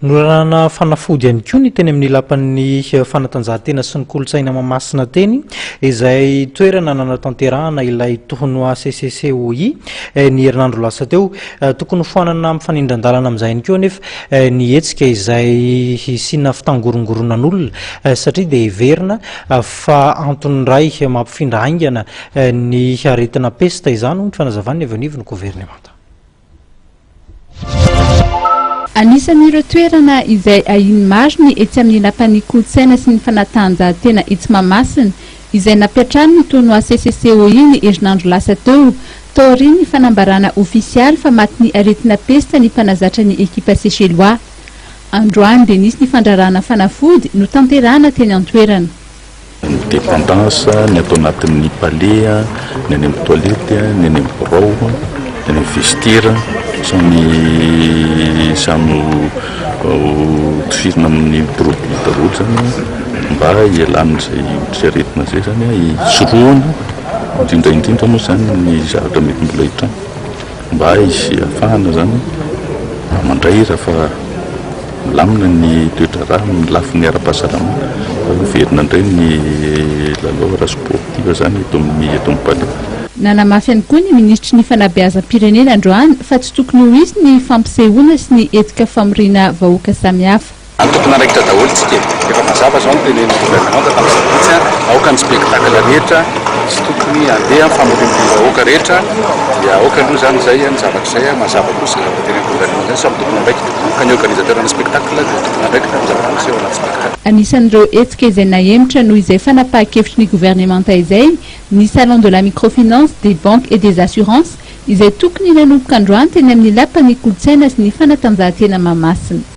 Norarahana fanafody ihany koa ny teny amin'ny lapan'ny fanatanjahantena sy ny kolontsaina Mahamasina teny izay toerana nanatanterahana ilay tohonoi CCCOI ny herinandro lasa teo tokony foanana mifanindran-dalana amin'izay ihany koa nefa ny hetsika izay sina fitangorongoronan'olona satria dia heverina fa antony iray mampifindra haingana ny aretina pesta izany ny fanazavany avy anivon'ny governementa. Anisan'ireo toerana izay ahiny mariny etsy amin'ny lapan'ny kolontsaina sy ny fanatanjahantena etsy Mahamasina izay napiatrano ny tournoi CCCOI ny herinandro lasa teo taoriny ny fanambarana ofisialy fa maty ny aretina pesta ny mpanazatra ny ekipa CCCOI. Androany dia nisy ny fandrarahana fanafody no tanterahana teny an-toerana. Dépendance ny atao anatin'ny palais, ny any amin'ny toilette, ny any amin'ny birao, ny any amin'ny vestira samy tifirina amin'ny produit daholo zany mba ialana izay hoditra aretina zay zany hisoroana indrindra moa zany ny zavatra mety mbola hitrano mba izy ahafahana zany mandray raha fa milamina ny toetra raha milafiny ara-pahasalamana verina indray ny lalao sportive zany eto amin'ny palais. Nanamafy ihany koa ny ministry ny fanabeazam-pirenena androany fa tsy tokony ho hisy ny fampisehoana sy ny hetsika famorina vahoaka samihafa. Tokony andraikitra daholo tsika efa mazava zao ny tenen'ny governementa tamin'ny sabotsy aoka ny spectacle rehetra sy tokony andeha famorina vahoaka rehetra dia aoka aloha zany zay ny zavatra izay mazava kosa tenen'ny governementa samy tokony andraikitra ka ny organisateur na spectacle dia tokony andraikitra ny zavatra miseho anaty spectacle. Anisan'ireo hetsika izay nahemitra noho izay fanapahan-kevitry ny governementa izay ny salon de la microfinance, des banques et des assurances izay tokony nanomboka androany teny amin'ny lapan'ny kolontsaina sy ny fanatanjahantena Mahamasina.